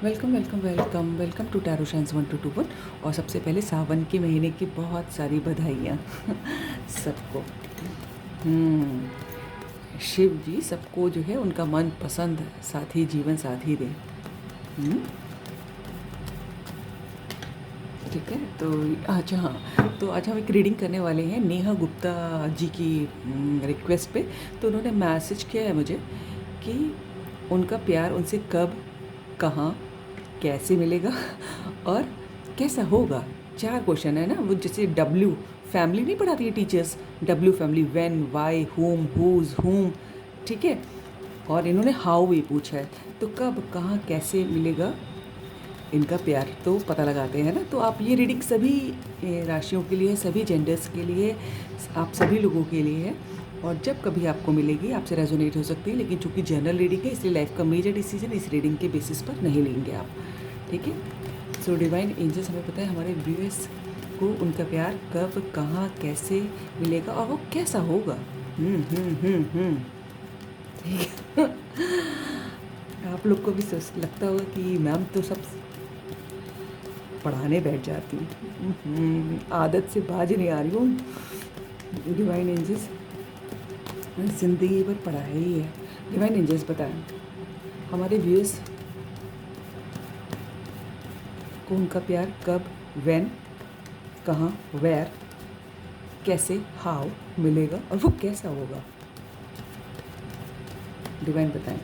Welcome welcome welcome welcome to tarot shines 1221। और सबसे पहले सावन के महीने की बहुत सारी बधाइयाँ सबको। शिव जी सबको जो है उनका मन पसंद साथी जीवन साथी दें। ठीक है, तो अच्छा हाँ, तो आज हम एक रीडिंग करने वाले हैं नेहा गुप्ता जी की रिक्वेस्ट पे। तो उन्होंने मैसेज किया है मुझे कि उनका प्यार उनसे कब, कहाँ, कैसे मिलेगा और कैसा होगा। 4 क्वेश्चन है ना, वो जैसे डब्ल्यू फैमिली नहीं पढ़ाती है teachers, W family, when, why, home, whose, home. ठीक है, और इन्होंने हाउ भी पूछा है। तो कब, कहाँ, कैसे मिलेगा इनका प्यार, तो पता लगाते हैं ना। तो आप ये रीडिंग सभी राशियों के लिए, सभी जेंडर्स के लिए, आप सभी लोगों के लिए है। और जब कभी आपको मिलेगी आपसे रेजोनेट हो सकती है, लेकिन चूंकि जनरल रीडिंग है इसलिए लाइफ का मेजर डिसीजन इस रीडिंग के बेसिस पर नहीं लेंगे आप। ठीक है, सो डिवाइन एंजल्स हमें पता है हमारे व्यूअर्स को उनका प्यार कब, कहाँ, कैसे मिलेगा और वो कैसा होगा। ठीक है। आप लोग को भी लगता होगा कि मैम तो सब पढ़ाने बैठ जाती हूँ, आदत से बाज नहीं आ रही हूँ। डिवाइन एंजल्स ज़िंदगी भर पढ़ाई ही है। डिवाइन एंजल्स बताएं हमारे व्यूअर्स को उनका प्यार कब, व्हेन, कहाँ, वेयर, कैसे, हाउ मिलेगा और वो कैसा होगा। डिवाइन बताएं।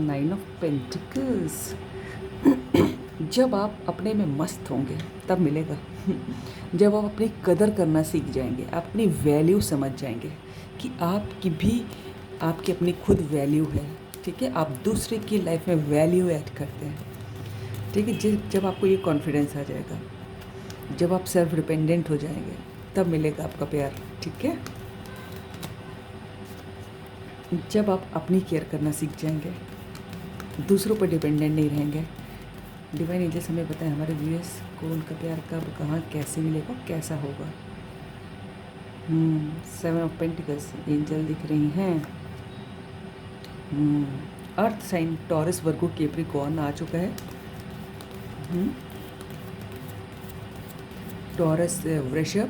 9 ऑफ पेंटिकल्स। जब आप अपने में मस्त होंगे तब मिलेगा। जब आप अपनी कदर करना सीख जाएंगे, आप अपनी वैल्यू समझ जाएंगे कि आपकी भी आपकी अपनी खुद वैल्यू है। ठीक है, आप दूसरे की लाइफ में वैल्यू ऐड करते हैं। ठीक है, जब आपको ये कॉन्फिडेंस आ जाएगा, जब आप सेल्फ डिपेंडेंट हो जाएंगे तब मिलेगा आपका प्यार। ठीक है, जब आप अपनी केयर करना सीख जाएंगे, दूसरों पर डिपेंडेंट नहीं रहेंगे। डिवाइन एंजल्स हमें बताएं हमारे व्यूअर्स को उनका प्यार कब, कहाँ, कैसे मिलेगा, कैसा होगा। 7 ऑफ पेंटिकल्स एंजल दिख रही हैं। Earth sign Taurus, Virgo, Capricorn आ चुका है। टॉरस वृषभ,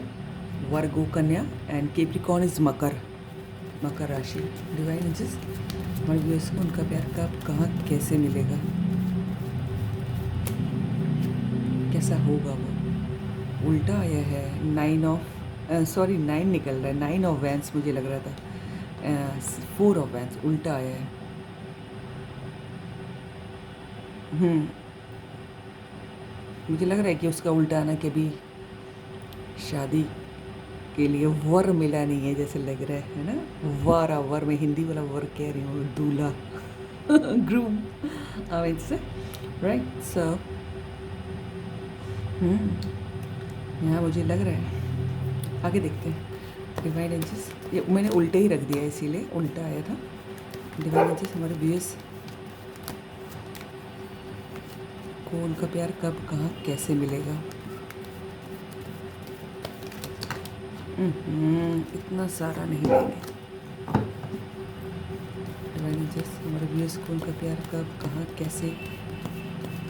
वर्गो कन्या एंड कैप्रिकॉर्न इज मकर, मकर राशि। डिवाइन एंजल्स हमारे व्यूअर्स को उनका प्यार कब, कहाँ, कैसे मिलेगा, कैसा होगा वो। उल्टा आया है 9 निकल रहा है, 9 ऑफ वैंस मुझे लग रहा था, 4 ऑफ वैंस उल्टा आया है। मुझे लग रहा है कि उसका उल्टा आना कि अभी शादी के लिए वर मिला नहीं है जैसे लग रहा है ना। वर मैं हिंदी वाला वर कह रही हूँ, दूल्हा ग्रूम। से राइट, सो यहाँ मुझे लग रहा है, आगे देखते हैं। डिवाइन एंजल्स, ये मैंने उल्टे ही रख दिया इसीलिए उल्टा आया था। डिवाइन एंजल्स हमारे व्यूअर्स को उनका प्यार कब, कहाँ, कैसे मिलेगा। इतना सारा नहीं लेंगे। डिवाइन एंजल्स हमारे व्यूअर्स को उनका प्यार कब, कहाँ, कैसे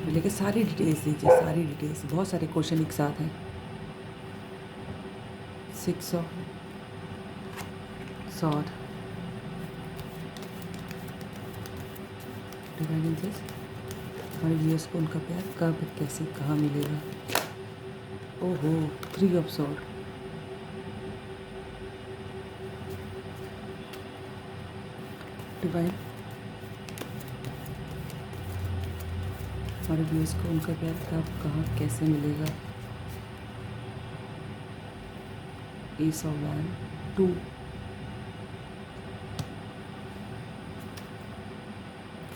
मिलेगा। सारी डिटेल्स दीजिए, सारी डिटेल्स, बहुत सारे क्वेश्चन एक साथ हैं। 6 ऑफ सॉर्ड। डिवाइन एंजल्स हमारे व्यूअर्स को उनका प्यार कब, कैसे, कहाँ मिलेगा। ओहो, 3 ऑफ सॉर्ड। डिवाइन हमारे व्यूअर्स को उनका प्यार कब, कहाँ, कैसे मिलेगा। Ace of wand, 2,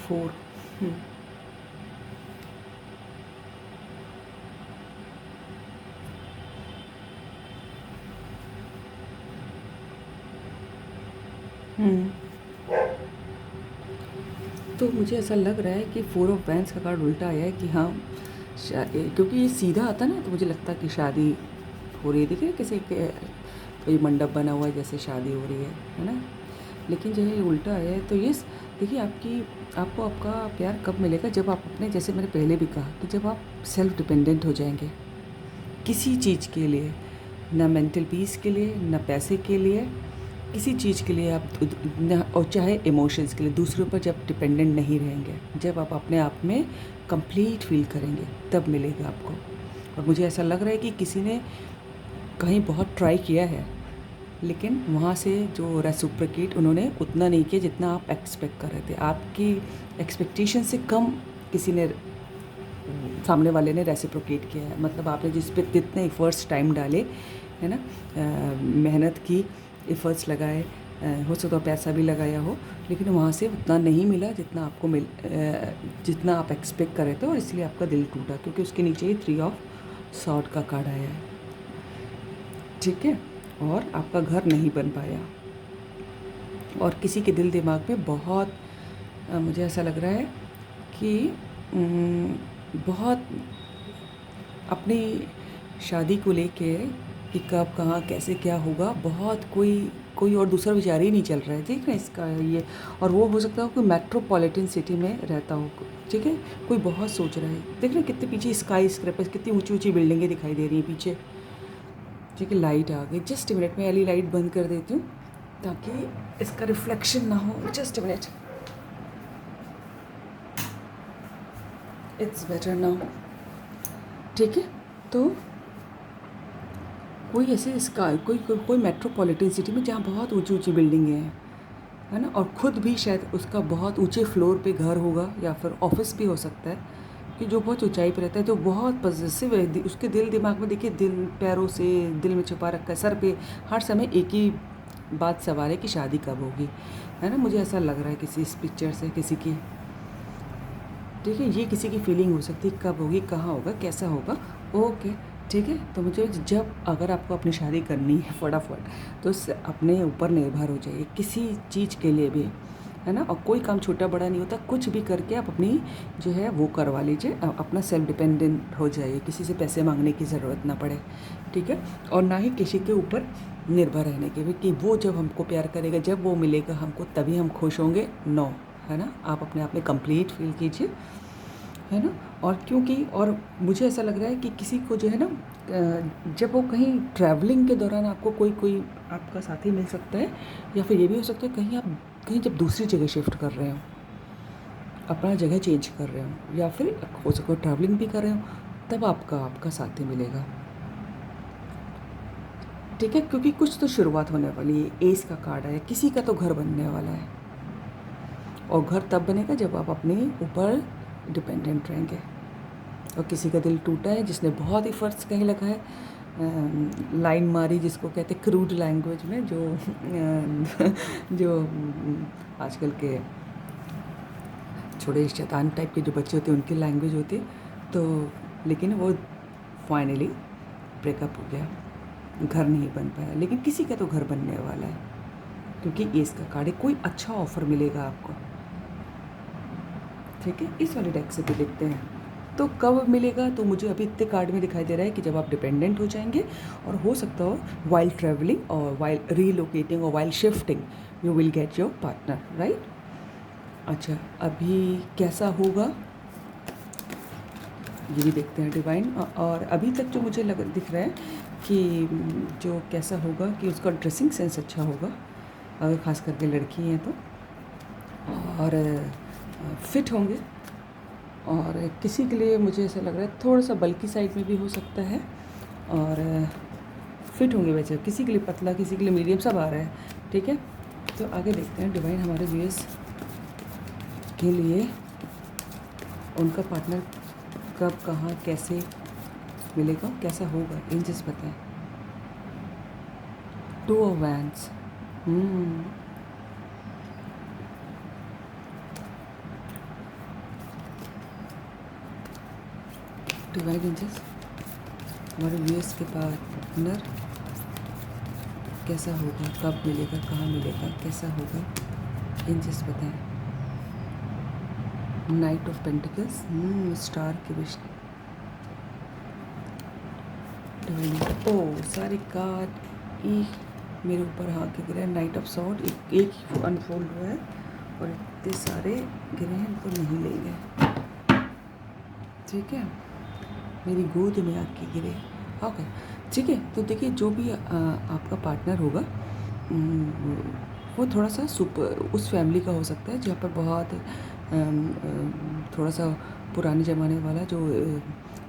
4। तो मुझे ऐसा लग रहा है कि 4 ऑफ वैंस का कार्ड उल्टा आया है कि हाँ क्योंकि ये सीधा आता ना तो मुझे लगता है कि शादी हो रही है। देखिए किसी के कोई मंडप बना हुआ है जैसे शादी हो रही है ना। लेकिन जो है ये उल्टा आया है। तो यस, देखिए आपको आपका प्यार कब मिलेगा, जब आप अपने, जैसे मैंने पहले भी कहा कि जब आप सेल्फ डिपेंडेंट हो जाएंगे किसी चीज़ के लिए, ना मेंटल पीस के लिए, ना पैसे के लिए, किसी चीज़ के लिए आप ना, और चाहे इमोशंस के लिए, दूसरों पर जब डिपेंडेंट नहीं रहेंगे, जब आप अपने आप में कंप्लीट फील करेंगे, तब मिलेगा आपको। और मुझे ऐसा लग रहा है कि किसी ने कहीं बहुत ट्राई किया है, लेकिन वहाँ से जो रेसिप्रोकेट उन्होंने उतना नहीं किया जितना आप एक्सपेक्ट कर रहे थे। आपकी एक्सपेक्टेशन से कम किसी ने, सामने वाले ने रेसिप्रोकेट किया है। मतलब आपने जिस पे जितने एफर्ट्स टाइम डाले, है ना, मेहनत की, एफर्ट्स लगाए, हो सकता है पैसा भी लगाया हो, लेकिन वहाँ से उतना नहीं मिला जितना आपको जितना आप एक्सपेक्ट कर रहे थे, और इसलिए आपका दिल टूटा, क्योंकि उसके नीचे ही 3 ऑफ सॉर्ड का कार्ड आया है। ठीक है, और आपका घर नहीं बन पाया, और किसी के दिल दिमाग में बहुत मुझे ऐसा लग रहा है कि बहुत अपनी शादी को लेके कि कब कहाँ कैसे क्या होगा, बहुत कोई और दूसरा विचार ही नहीं चल रहा है। देख रहे हैं इसका ये, और वो हो सकता है कोई मेट्रोपॉलिटन सिटी में रहता हो, ठीक है, कोई बहुत सोच रहा है। देख रहे हैं कितने पीछे स्काई स्क्रैपर्स, कितनी ऊंची ऊंची बिल्डिंगें दिखाई दे रही हैं पीछे। ठीक है, लाइट आ गई, जस्ट अ मिनट में एलई लाइट बंद कर देती हूँ ताकि इसका रिफ्लेक्शन ना हो। Just a minute, it's better now. ठीक है, तो कोई ऐसे इसका कोई मेट्रोपॉलिटन सिटी में जहाँ बहुत ऊंची ऊंची बिल्डिंगें हैं, है ना, और ख़ुद भी शायद उसका बहुत ऊंचे फ्लोर पे घर होगा, या फिर ऑफिस भी हो सकता है, कि जो बहुत ऊंचाई पे रहता है, तो बहुत पॉजिटिव है। उसके दिल दिमाग में देखिए, दिल पैरों से दिल में छुपा रखा है, सर पे हर समय एक ही बात सवार है कि शादी कब होगी, है ना। मुझे ऐसा लग रहा है किसी इस पिक्चर से किसी की, ठीक है, ये किसी की फीलिंग हो सकती है, कब होगी, कहाँ होगा, कैसा होगा। ओके, ठीक है, तो मुझे जब अगर आपको अपनी शादी करनी है फटाफट, तो अपने ऊपर निर्भर हो जाइए किसी चीज़ के लिए भी, है ना, और कोई काम छोटा बड़ा नहीं होता, कुछ भी करके आप अपनी जो है वो करवा लीजिए, अपना सेल्फ डिपेंडेंट हो जाइए, किसी से पैसे मांगने की ज़रूरत ना पड़े, ठीक है, और ना ही किसी के ऊपर निर्भर रहने के, कि वो जब हमको प्यार करेगा, जब वो मिलेगा हमको, तभी हम खुश होंगे। नो, है ना, आप अपने आप में कंप्लीट फील कीजिए, है ना। और क्योंकि, और मुझे ऐसा लग रहा है कि किसी को जो है ना, जब वो कहीं ट्रैवलिंग के दौरान आपको कोई आपका साथी मिल सकता है, या फिर ये भी हो सकता है कहीं आप कहीं जब दूसरी जगह शिफ्ट कर रहे हो, अपना जगह चेंज कर रहे हो, या फिर हो सकता है ट्रैवलिंग भी कर रहे हो, तब आपका साथी मिलेगा। ठीक है, क्योंकि कुछ तो शुरुआत होने वाली है। एस का कार्ड है, किसी का तो घर बनने वाला है, और घर तब बनेगा जब आप अपने ऊपर डिपेंडेंट रहेंगे। और किसी का दिल टूटा है जिसने बहुत ही फर्ज कहीं लगा है, लाइन मारी जिसको कहते हैं क्रूड लैंग्वेज में, जो आजकल के छोटे शैतान टाइप के जो बच्चे होते हैं उनकी लैंग्वेज होती है, तो लेकिन वो फाइनली ब्रेकअप हो गया, घर नहीं बन पाया, लेकिन किसी का तो घर बनने वाला है, क्योंकि एस का कार्ड है, कोई अच्छा ऑफर मिलेगा आपको। ठीक है, इस वाले डेक से भी देखते हैं तो कब मिलेगा। तो मुझे अभी इतने कार्ड में दिखाई दे रहा है कि जब आप डिपेंडेंट हो जाएंगे, और हो सकता हो वाइल ट्रैवलिंग और वाइल रीलोकेटिंग और while shifting, you will get your partner, right. अच्छा, अभी कैसा होगा ये भी देखते हैं डिवाइन। और अभी तक जो मुझे दिख रहा है कि जो कैसा होगा कि उसका ड्रेसिंग सेंस अच्छा होगा, अगर ख़ास करके लड़की हैं तो, और फिट होंगे, और किसी के लिए मुझे ऐसा लग रहा है थोड़ा सा बल्कि साइड में भी हो सकता है, और फिट होंगे वैसे, किसी के लिए पतला, किसी के लिए मीडियम, सब आ रहा है। ठीक है, तो आगे देखते हैं डिवाइन हमारे व्यूअर्स के लिए उनका पार्टनर कब, कहाँ, कैसे मिलेगा, कैसा होगा, एंजल्स बताएं। 2 ऑफ वैंड्स, डिवाइन एंजल्स हमारे व्यूअर्स के पार्टनर कैसा होगा, कब मिलेगा, कहाँ मिलेगा, कैसा होगा, एंजल्स बताएं। नाइट ऑफ पेंटिकल्स, स्टार के विश, ओ सारे कार्ड, मेरे ऊपर आके गिरा है। नाइट ऑफ सॉर्ड एक एक ही अनफोल्ड हुआ है और इतने सारे गिरे हैं, इनको नहीं लेंगे। ठीक है, मेरी गोद में आके गिरे। ओके, ठीक है। तो देखिए, जो भी आपका पार्टनर होगा वो थोड़ा सा सुपर उस फैमिली का हो सकता है जहाँ पर बहुत थोड़ा सा पुराने ज़माने वाला जो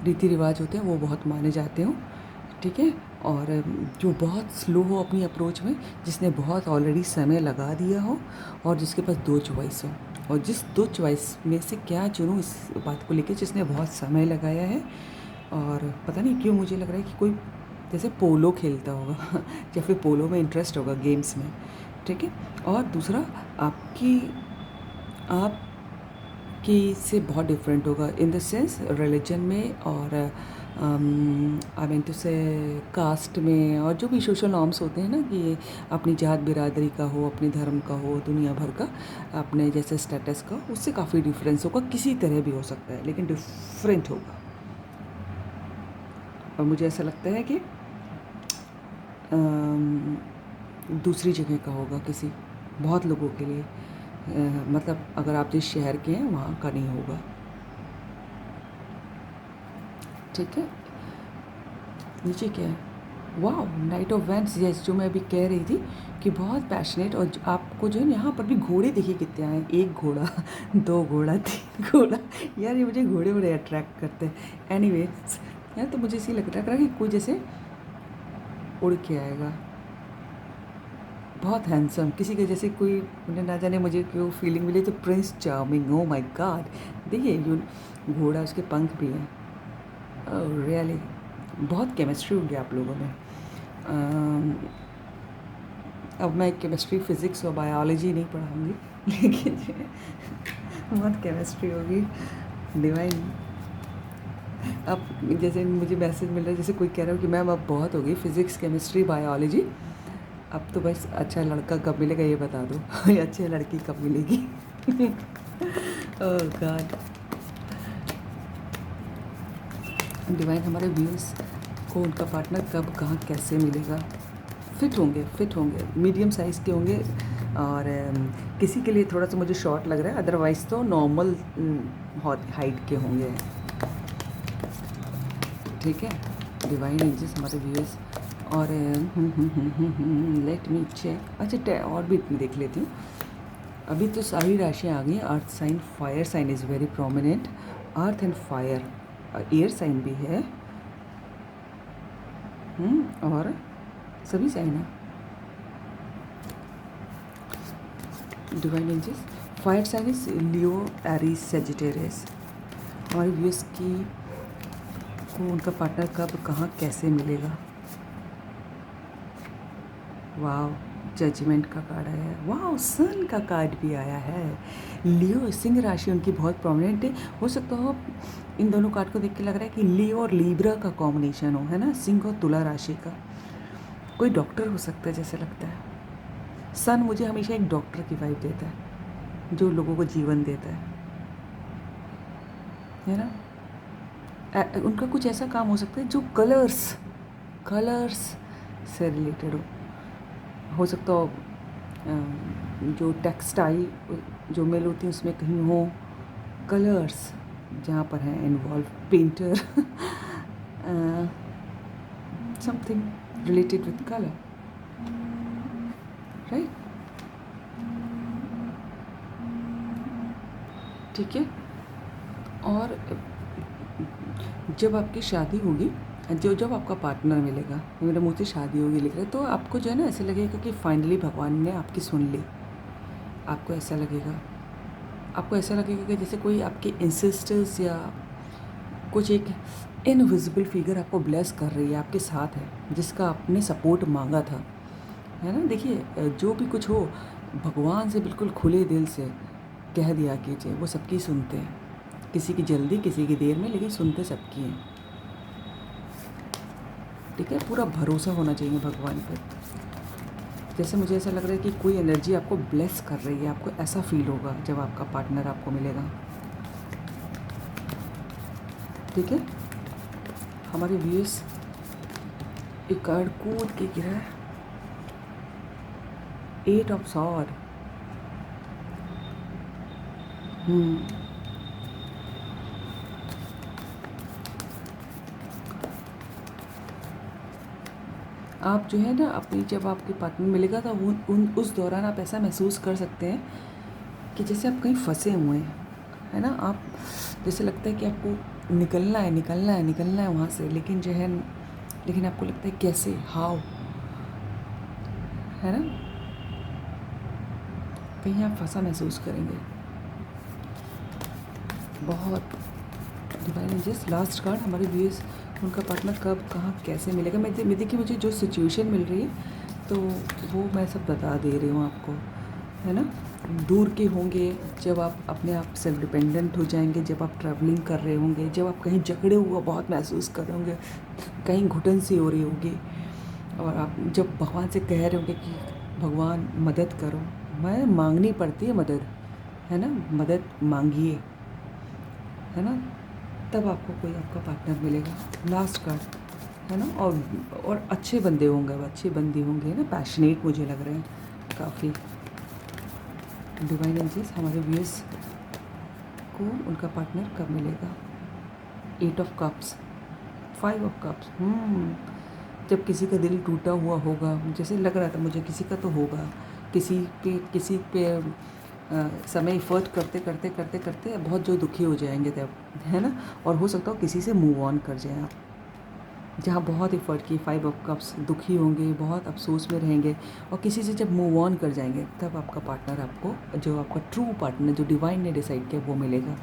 रीति रिवाज होते हैं वो बहुत माने जाते हों। ठीक है, और जो बहुत स्लो हो अपनी अप्रोच में, जिसने बहुत ऑलरेडी समय लगा दिया हो और जिसके पास दो चॉइस हो, और जिस दो चॉइस में से क्या चुनूँ इस बात को लेकर, जिसने बहुत समय लगाया है और पता नहीं क्यों मुझे लग रहा है कि कोई जैसे पोलो खेलता होगा या फिर पोलो में इंटरेस्ट होगा गेम्स में। ठीक है, और दूसरा आपकी से बहुत डिफरेंट होगा इन द सेंस रिलीजन में और आई मीन टू से कास्ट में, और जो भी सोशल नॉर्म्स होते हैं ना कि अपनी जात बिरादरी का हो, अपने धर्म का हो, दुनिया भर का अपने जैसे स्टेटस का, उससे काफ़ी डिफरेंस होगा। किसी तरह भी हो सकता है लेकिन डिफरेंट होगा। और मुझे ऐसा लगता है कि दूसरी जगह का होगा, किसी बहुत लोगों के लिए मतलब अगर आप जिस शहर के हैं वहाँ का नहीं होगा। ठीक है, नीचे क्या है? वाह, नाइट ऑफ वेंट्स। यस, जो मैं अभी कह रही थी कि बहुत पैशनेट, और आपको जो है यहाँ पर भी घोड़े देखिए कितने आए। एक घोड़ा, दो घोड़ा, तीन घोड़ा। यार ये मुझे घोड़े बड़े अट्रैक्ट करते हैं। एनीवेज, यार तो मुझे इसी लग रहा है कि कोई जैसे उड़ के आएगा, बहुत हैंडसम, किसी के जैसे कोई, मुझे ना जाने मुझे क्यों फीलिंग मिली तो Prince charming. Oh my God, देखिए जो घोड़ा, उसके पंख भी हैं। रियली बहुत केमिस्ट्री होगी आप लोगों में। अब मैं केमिस्ट्री, फिज़िक्स और बायोलॉजी नहीं पढ़ाऊँगी लेकिन बहुत केमिस्ट्री होगी डिवाइन। अब जैसे मुझे मैसेज मिल रहा है, जैसे कोई कह रहा हो कि मैम अब बहुत हो गई फिज़िक्स, केमिस्ट्री, बायोलॉजी, अब तो बस अच्छा लड़का कब मिलेगा ये बता दो अच्छी लड़की कब मिलेगी ओह गॉड। डिवाइन, हमारे व्यूअर्स को उनका पार्टनर कब, कहाँ, कैसे मिलेगा? फिट होंगे, मीडियम साइज़ के होंगे, और किसी के लिए थोड़ा सा मुझे शॉर्ट लग रहा है, अदरवाइज़ तो नॉर्मल हाइट के होंगे। ठीक है, डिवाइन एंजल्स हमारे व्यूअर्स। और लेट मी चेक। अच्छा, और भी देख लेती हूँ। अभी तो सारी राशियाँ आ गई। Earth sign, fire sign is very prominent. Earth and fire, air sign भी है। और सभी साइन है। Divine angels, fire sign is Leo, Aries, Sagittarius. हमारे व्यूअर्स की को उनका पार्टनर कब, कहाँ, कैसे मिलेगा? वाह, जजमेंट का कार्ड आया है। वाह, सन का कार्ड भी आया है। लियो, सिंह राशि उनकी बहुत प्रोमिनेंट है। हो सकता हो इन दोनों कार्ड को देख के लग रहा है कि लियो और लीब्रा का कॉम्बिनेशन हो, है ना, सिंह और तुला राशि का। कोई डॉक्टर हो सकता है जैसे लगता है। सन मुझे हमेशा एक डॉक्टर की वाइब देता है, जो लोगों को जीवन देता है ना। उनका कुछ ऐसा काम हो सकता है जो कलर्स से रिलेटेड हो सकता हो। जो टेक्सटाइल जो मिल होती है उसमें कहीं हो कलर्स, जहाँ पर हैं involve, painter, something related with colour, right. ठीक है, और जब आपकी शादी होगी, जब आपका पार्टनर मिलेगा, मेरे मुँह से शादी होगी लिख रहा है, तो आपको जो है ना ऐसे लगेगा कि फाइनली भगवान ने आपकी सुन ली। आपको ऐसा लगेगा कि जैसे कोई आपके इंसिस्टर्स या कुछ एक इनविजिबल फिगर आपको ब्लेस कर रही है, आपके साथ है, जिसका आपने सपोर्ट मांगा था, है ना। देखिए, जो भी कुछ हो भगवान से बिल्कुल खुले दिल से कह दिया कीजिए, वो सबकी सुनते हैं। किसी की जल्दी, किसी की देर में, लेकिन सुनते सबकी हैं। ठीक है, पूरा भरोसा होना चाहिए भगवान पर। जैसे मुझे ऐसा लग रहा है कि कोई एनर्जी आपको ब्लेस कर रही है, आपको ऐसा फील होगा जब आपका पार्टनर आपको मिलेगा। ठीक है, हमारे व्यूअर्स एक कार्ड कूद के गिरा है। Eight of sword. आप जो है ना अपनी, जब आपके पार्टनर मिलेगा तो उस दौरान आप ऐसा महसूस कर सकते हैं कि जैसे आप कहीं फंसे हुए हैं, है ना। आप जैसे लगता है कि आपको निकलना है निकलना है निकलना है वहाँ से, लेकिन जो है, लेकिन आपको लगता है कैसे, हाउ, है ना। कहीं आप फंसा महसूस करेंगे बहुत। डिवाइन एंजल्स, लास्ट कार्ड हमारे व्यूअर्स, उनका पार्टनर कब कहाँ कैसे मिलेगा। मैं देखिए, मुझे जो सिचुएशन मिल रही है तो वो मैं सब बता दे रही हूँ आपको, है ना। दूर के होंगे, जब आप अपने आप सेल्फ डिपेंडेंट हो जाएंगे, जब आप ट्रैवलिंग कर रहे होंगे, जब आप कहीं जकड़े हुआ बहुत महसूस कर रहे होंगे, कहीं घुटन सी हो रही होगी, और आप जब भगवान से कह रहे होंगे कि भगवान मदद करो, मैं मांगनी पड़ती है मदद, है ना, मदद मांगिए, है ना, तब आपको कोई आपका पार्टनर मिलेगा। लास्ट कार्ड, है ना। और अच्छे बंदे होंगे, अच्छे बंदी होंगे ना, पैशनेट मुझे लग रहे हैं काफ़ी। डिवाइन एंजल्स, हमारे व्यूअर्स को उनका पार्टनर कब मिलेगा। Eight of cups, five of cups. जब किसी का दिल टूटा हुआ होगा, जैसे लग रहा था मुझे किसी का तो होगा, किसी पे समय इफ़र्ट करते करते करते करते बहुत जो दुखी हो जाएंगे तब, है ना। और हो सकता हो किसी से मूव ऑन कर जाएं आप, जहाँ बहुत इफ़र्ट की। फाइव ऑफ कप्स, दुखी होंगे, बहुत अफसोस में रहेंगे, और किसी से जब मूव ऑन कर जाएंगे तब आपका पार्टनर, आपको जो आपका ट्रू पार्टनर जो डिवाइन ने डिसाइड किया वो मिलेगा।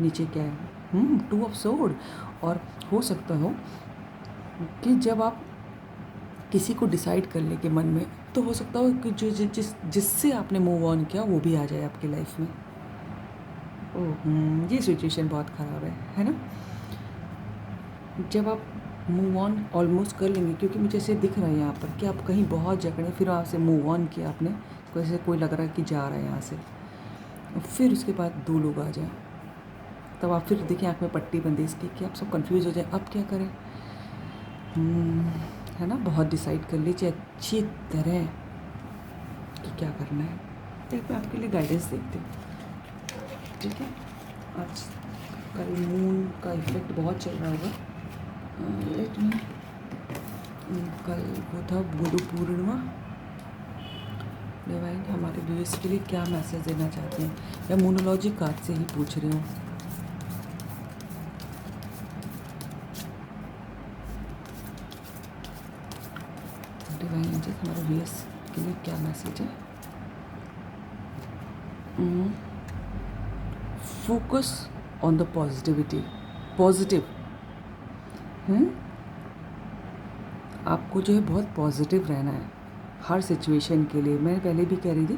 नीचे क्या है, टू ऑफ सोर्ड। और हो सकता हो कि जब आप किसी को डिसाइड कर ले के मन में, तो हो सकता हो कि जिससे आपने मूव ऑन किया वो भी आ जाए आपकी लाइफ में। ओह, ये सिचुएशन बहुत ख़राब है ना। जब आप मूव ऑन ऑलमोस्ट कर लेंगे, क्योंकि मुझे ऐसे दिख रहा है यहाँ पर कि आप कहीं बहुत जकड़े, फिर आपसे मूव ऑन किया आपने, वैसे कोई लग रहा है कि जा रहा है यहाँ से, फिर उसके बाद दो लोग आ जाएं, तब आप फिर देखिए आँख में पट्टी बंदी इसकी कि आप सब कंफ्यूज हो जाए, अब क्या करें, है ना। बहुत डिसाइड कर लीजिए अच्छी तरह कि क्या करना है। एक मैं आपके लिए गाइडेंस देखती हूँ, ठीक है। आज कल मून का इफेक्ट बहुत चल रहा होगा, लेट मी, कल वो था गुरु पूर्णिमा। डिवाइन हमारे व्यूअर्स के लिए क्या मैसेज देना चाहते हैं, या मोनोलॉजी कार्ड से ही पूछ रही हूँ। डिवाइन एंजल्स, हमारे व्यूअर्स के लिए क्या मैसेज है। Focus on the positivity, positive. आपको जो है बहुत पॉजिटिव रहना है हर सिचुएशन के लिए। मैं पहले भी कह रही थी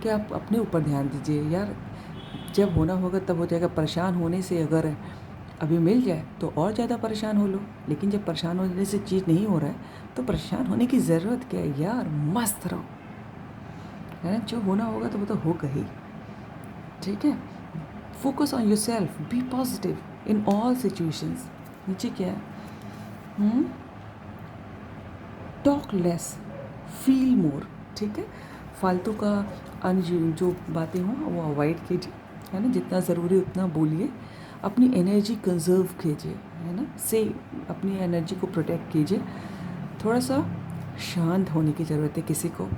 कि आप अपने ऊपर ध्यान दीजिए यार, जब होना होगा तब हो जाएगा। परेशान होने से अगर अभी मिल जाए तो और ज़्यादा परेशान हो लो, लेकिन जब परेशान होने से चीज़ नहीं हो रहा है तो परेशान होने की ज़रूरत क्या है यार, मस्त रहो, है ना। जो होना होगा तो वो तो होगा ही, ठीक है। Focus on yourself, be positive in all situations. नीचे क्या है, टॉक लेस, फील मोर, ठीक है। फालतू का जो बातें हों वो अवॉइड कीजिए, है ना। जितना ज़रूरी उतना बोलिए, अपनी एनर्जी कंजर्व कीजिए, है ना। से अपनी एनर्जी को प्रोटेक्ट कीजिए। थोड़ा सा शांत होने की ज़रूरत है किसी को,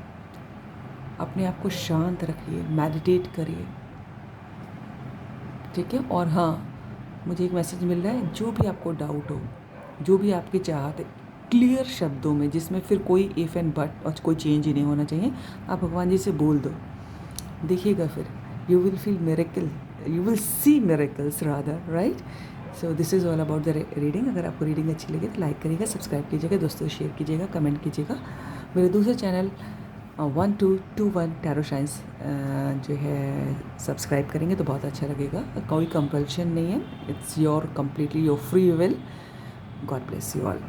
अपने आप को शांत रखिए, मेडिटेट करिए, ठीक है। और हाँ, मुझे एक मैसेज मिल रहा है, जो भी आपको डाउट हो, जो भी आपकी चाहत है, क्लियर शब्दों में, जिसमें फिर कोई इफ़ एंड बट और कोई चेंज ही नहीं होना चाहिए, आप भगवान जी से बोल दो, देखिएगा फिर you will feel miracle, you will see miracles rather, right. So this is all about the reading. अगर आपको रीडिंग अच्छी लगे तो लाइक करिएगा, सब्सक्राइब कीजिएगा, दोस्तों शेयर कीजिएगा, कमेंट कीजिएगा। मेरे दूसरे चैनल 1221 टैरो साइंस जो है सब्सक्राइब करेंगे तो बहुत अच्छा लगेगा। कोई कंपल्शन नहीं है, it's your completely your free will. God bless you all.